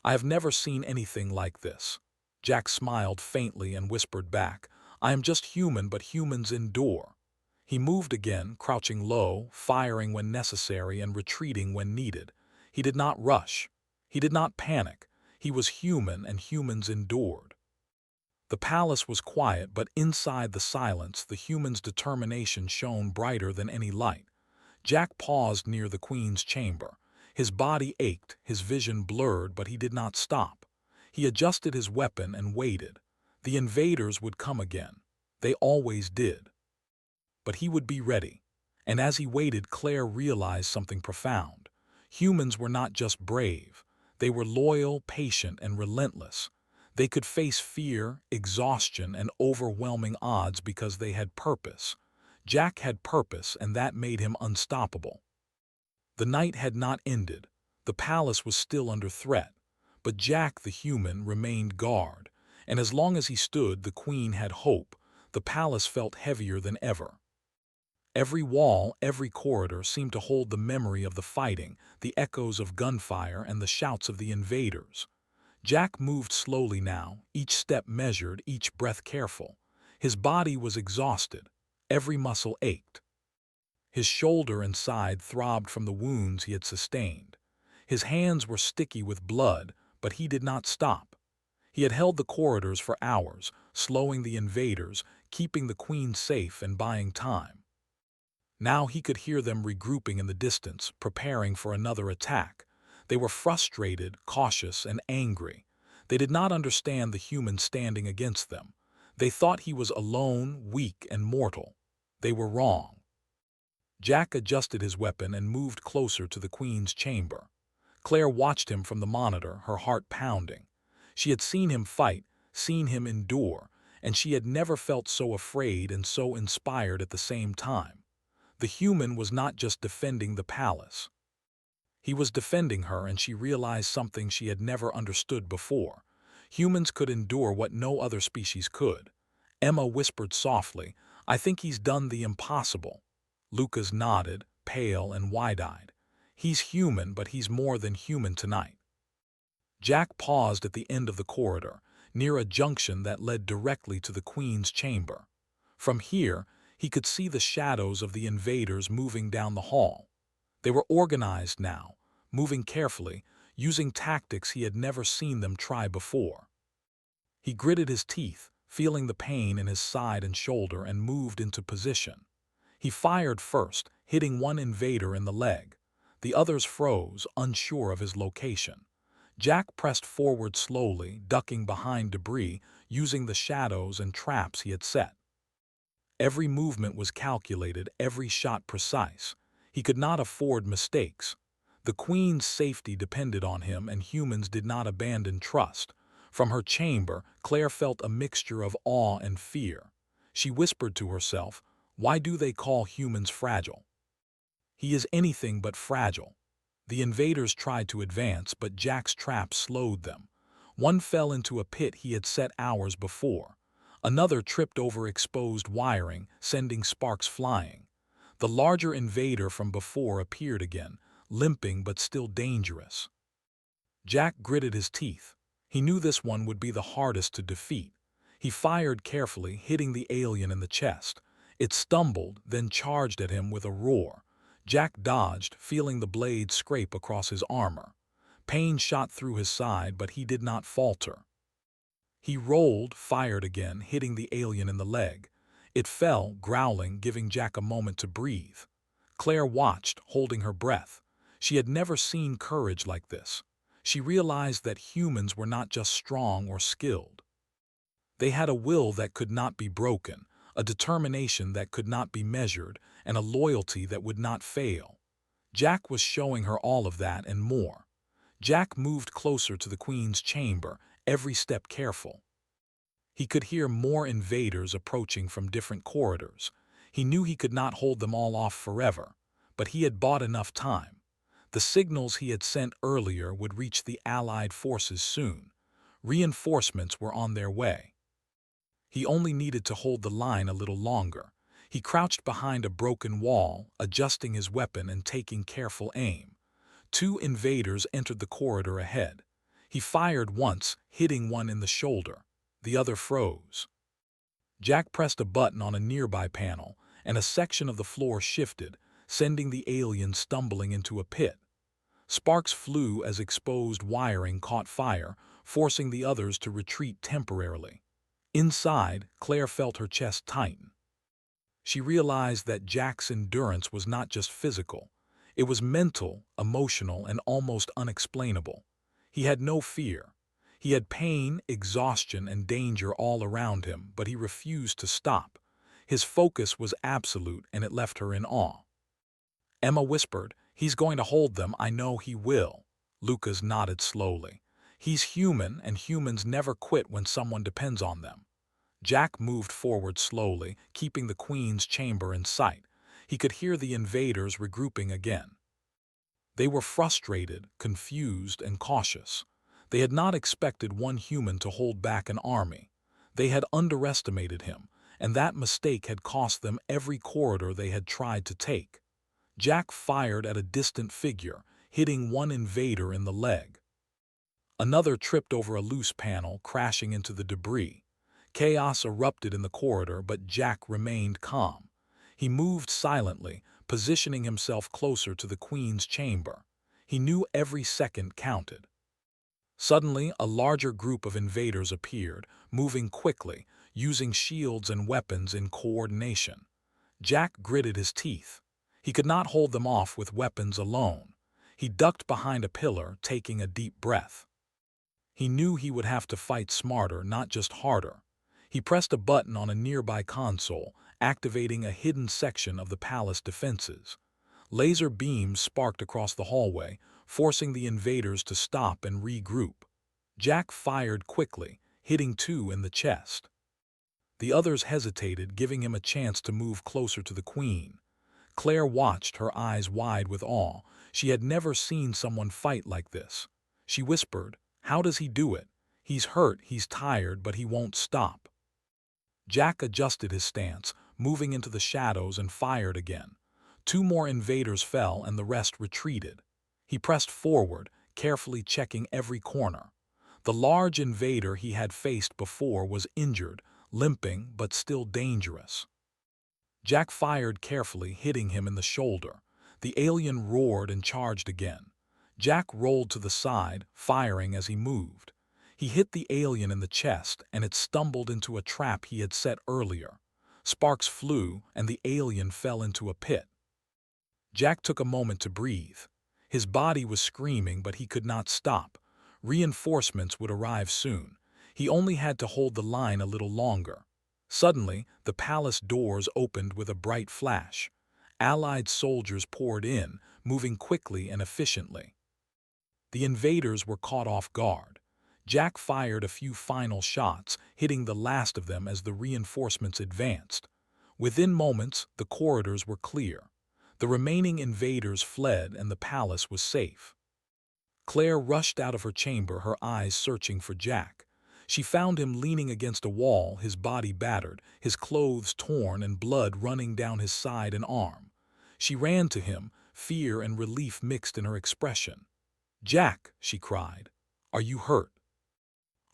I have never seen anything like this." Jack smiled faintly and whispered back, "I am just human, but humans endure." He moved again, crouching low, firing when necessary and retreating when needed. He did not rush. He did not panic. He was human, and humans endured. The palace was quiet, but inside the silence, the human's determination shone brighter than any light. Jack paused near the queen's chamber. His body ached, his vision blurred, but he did not stop. He adjusted his weapon and waited. The invaders would come again. They always did. But he would be ready. And as he waited, Claire realized something profound. Humans were not just brave. They were loyal, patient, and relentless. They could face fear, exhaustion, and overwhelming odds because they had purpose. Jack had purpose, and that made him unstoppable. The night had not ended. The palace was still under threat. But Jack, the human, remained guard. And as long as he stood, the queen had hope. The palace felt heavier than ever. Every wall, every corridor seemed to hold the memory of the fighting, the echoes of gunfire, and the shouts of the invaders. Jack moved slowly now, each step measured, each breath careful. His body was exhausted. Every muscle ached. His shoulder and side throbbed from the wounds he had sustained. His hands were sticky with blood, but he did not stop. He had held the corridors for hours, slowing the invaders, keeping the queen safe, and buying time. Now he could hear them regrouping in the distance, preparing for another attack. They were frustrated, cautious, and angry. They did not understand the human standing against them. They thought he was alone, weak, and mortal. They were wrong. Jack adjusted his weapon and moved closer to the queen's chamber. Claire watched him from the monitor, her heart pounding. She had seen him fight, seen him endure, and she had never felt so afraid and so inspired at the same time. The human was not just defending the palace. He was defending her, and she realized something she had never understood before. Humans could endure what no other species could. Emma whispered softly, "I think he's done the impossible." Lucas nodded, pale and wide-eyed. "He's human, but he's more than human tonight." Jack paused at the end of the corridor, near a junction that led directly to the queen's chamber. From here, he could see the shadows of the invaders moving down the hall. They were organized now, moving carefully, using tactics he had never seen them try before. He gritted his teeth, feeling the pain in his side and shoulder, and moved into position. He fired first, hitting one invader in the leg. The others froze, unsure of his location. Jack pressed forward slowly, ducking behind debris, using the shadows and traps he had set. Every movement was calculated, every shot precise. He could not afford mistakes. The queen's safety depended on him, and humans did not abandon trust. From her chamber, Claire felt a mixture of awe and fear. She whispered to herself, "Why do they call humans fragile?" He is anything but fragile. The invaders tried to advance, but Jack's trap slowed them. One fell into a pit he had set hours before. Another tripped over exposed wiring, sending sparks flying. The larger invader from before appeared again, limping but still dangerous. Jack gritted his teeth. He knew this one would be the hardest to defeat. He fired carefully, hitting the alien in the chest. It stumbled, then charged at him with a roar. Jack dodged, feeling the blade scrape across his armor. Pain shot through his side, but he did not falter. He rolled, fired again, hitting the alien in the leg. It fell, growling, giving Jack a moment to breathe. Claire watched, holding her breath. She had never seen courage like this. She realized that humans were not just strong or skilled. They had a will that could not be broken, a determination that could not be measured, and a loyalty that would not fail. Jack was showing her all of that and more. Jack moved closer to the queen's chamber, every step careful. He could hear more invaders approaching from different corridors. He knew he could not hold them all off forever, but he had bought enough time. The signals he had sent earlier would reach the Allied forces soon. Reinforcements were on their way. He only needed to hold the line a little longer. He crouched behind a broken wall, adjusting his weapon and taking careful aim. Two invaders entered the corridor ahead. He fired once, hitting one in the shoulder. The other froze. Jack pressed a button on a nearby panel, and a section of the floor shifted, sending the alien stumbling into a pit. Sparks flew as exposed wiring caught fire, forcing the others to retreat temporarily. Inside, Claire felt her chest tighten. She realized that Jack's endurance was not just physical. It was mental, emotional, and almost unexplainable. He had no fear. He had pain, exhaustion, and danger all around him, but he refused to stop. His focus was absolute, and it left her in awe. Emma whispered, "He's going to hold them, I know he will." Lucas nodded slowly. "He's human, and humans never quit when someone depends on them." Jack moved forward slowly, keeping the Queen's chamber in sight. He could hear the invaders regrouping again. They were frustrated, confused, and cautious. They had not expected one human to hold back an army. They had underestimated him, and that mistake had cost them every corridor they had tried to take. Jack fired at a distant figure, hitting one invader in the leg. Another tripped over a loose panel, crashing into the debris. Chaos erupted in the corridor, but Jack remained calm. He moved silently, positioning himself closer to the Queen's chamber. He knew every second counted. Suddenly, a larger group of invaders appeared, moving quickly, using shields and weapons in coordination. Jack gritted his teeth. He could not hold them off with weapons alone. He ducked behind a pillar, taking a deep breath. He knew he would have to fight smarter, not just harder. He pressed a button on a nearby console, activating a hidden section of the palace defenses. Laser beams sparked across the hallway, forcing the invaders to stop and regroup. Jack fired quickly, hitting two in the chest. The others hesitated, giving him a chance to move closer to the Queen. Claire watched, her eyes wide with awe. She had never seen someone fight like this. She whispered, "How does he do it? He's hurt, he's tired, but he won't stop." Jack adjusted his stance, moving into the shadows, and fired again. Two more invaders fell and the rest retreated. He pressed forward, carefully checking every corner. The large invader he had faced before was injured, limping but still dangerous. Jack fired carefully, hitting him in the shoulder. The alien roared and charged again. Jack rolled to the side, firing as he moved. He hit the alien in the chest, and it stumbled into a trap he had set earlier. Sparks flew, and the alien fell into a pit. Jack took a moment to breathe. His body was screaming, but he could not stop. Reinforcements would arrive soon. He only had to hold the line a little longer. Suddenly, the palace doors opened with a bright flash. Allied soldiers poured in, moving quickly and efficiently. The invaders were caught off guard. Jack fired a few final shots, hitting the last of them as the reinforcements advanced. Within moments, the corridors were clear. The remaining invaders fled and the palace was safe. Claire rushed out of her chamber, her eyes searching for Jack. She found him leaning against a wall, his body battered, his clothes torn, and blood running down his side and arm. She ran to him, fear and relief mixed in her expression. "Jack," she cried, "are you hurt?"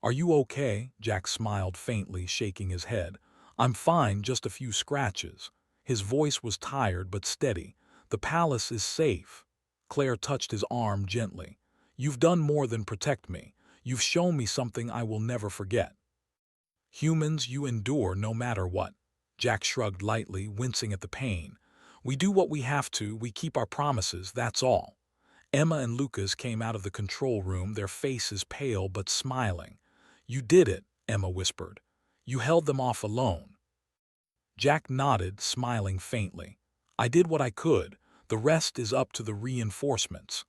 "Are you okay?" Jack smiled faintly, shaking his head. "I'm fine, just a few scratches." His voice was tired but steady. "The palace is safe." Claire touched his arm gently. "You've done more than protect me. You've shown me something I will never forget." "Humans, you endure no matter what." Jack shrugged lightly, wincing at the pain. "We do what we have to, we keep our promises, that's all." Emma and Lucas came out of the control room, their faces pale but smiling. "You did it," Emma whispered. "You held them off alone." Jack nodded, smiling faintly. "I did what I could. The rest is up to the reinforcements."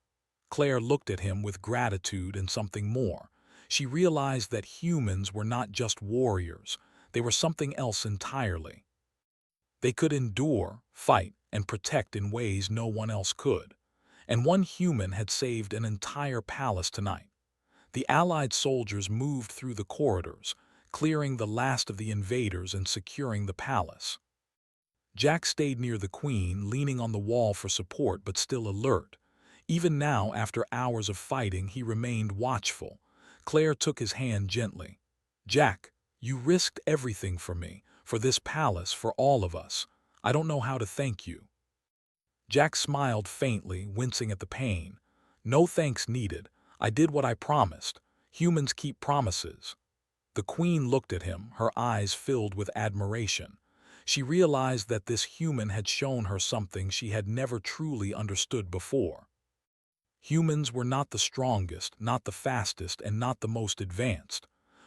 Claire looked at him with gratitude and something more. She realized that humans were not just warriors. They were something else entirely. They could endure, fight, and protect in ways no one else could. And one human had saved an entire palace tonight. The Allied soldiers moved through the corridors, clearing the last of the invaders and securing the palace. Jack stayed near the Queen, leaning on the wall for support but still alert. Even now, after hours of fighting, he remained watchful. Claire took his hand gently. "Jack, you risked everything for me, for this palace, for all of us. I don't know how to thank you." Jack smiled faintly, wincing at the pain. "No thanks needed. I did what I promised. Humans keep promises." The queen looked at him, her eyes filled with admiration. She realized that this human had shown her something she had never truly understood before. Humans were not the strongest, not the fastest, and not the most advanced.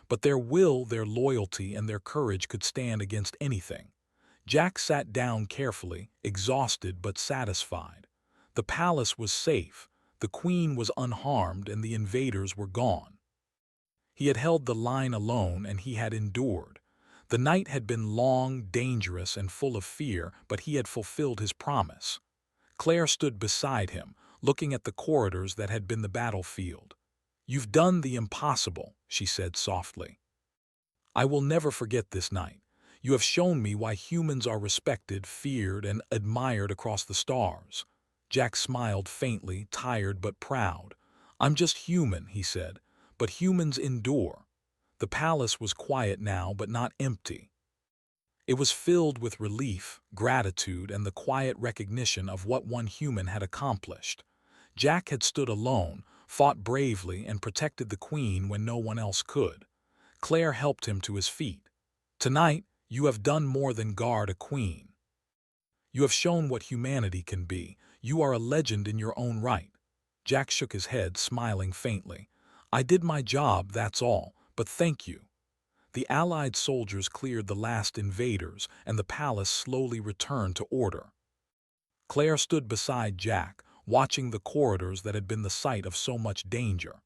But their will, their loyalty, and their courage could stand against anything. Jack sat down carefully, exhausted but satisfied. The palace was safe, the queen was unharmed, and the invaders were gone. He had held the line alone, and he had endured. The night had been long, dangerous, and full of fear, but he had fulfilled his promise. Claire stood beside him, looking at the corridors that had been the battlefield. "You've done the impossible," she said softly. "I will never forget this night. You have shown me why humans are respected, feared, and admired across the stars." Jack smiled faintly, tired but proud. "I'm just human," he said, "but humans endure." The palace was quiet now, but not empty. It was filled with relief, gratitude, and the quiet recognition of what one human had accomplished. Jack had stood alone, fought bravely, and protected the queen when no one else could. Claire helped him to his feet. "Tonight, you have done more than guard a queen. You have shown what humanity can be. You are a legend in your own right." Jack shook his head, smiling faintly. "I did my job, that's all, but thank you." The Allied soldiers cleared the last invaders, and the palace slowly returned to order. Claire stood beside Jack, watching the corridors that had been the site of so much danger.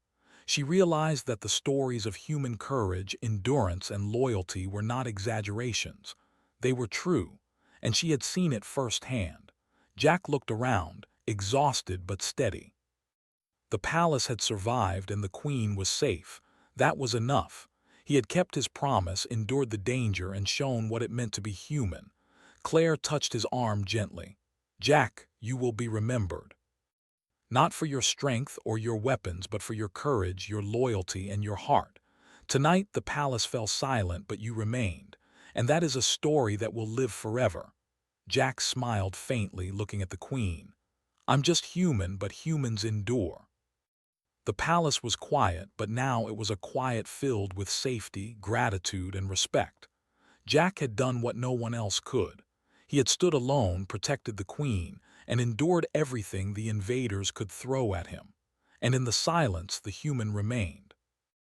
She realized that the stories of human courage, endurance, and loyalty were not exaggerations. They were true, and she had seen it firsthand. Jack looked around, exhausted but steady. The palace had survived and the queen was safe. That was enough. He had kept his promise, endured the danger, and shown what it meant to be human. Claire touched his arm gently. "Jack, you will be remembered. Not for your strength or your weapons, but for your courage, your loyalty, and your heart. Tonight the palace fell silent, but you remained, and that is a story that will live forever." Jack smiled faintly, looking at the queen. "I'm just human, but humans endure." The palace was quiet, but now it was a quiet filled with safety, gratitude, and respect. Jack had done what no one else could. He had stood alone, protected the queen, and endured everything the invaders could throw at him. And in the silence, the human remained.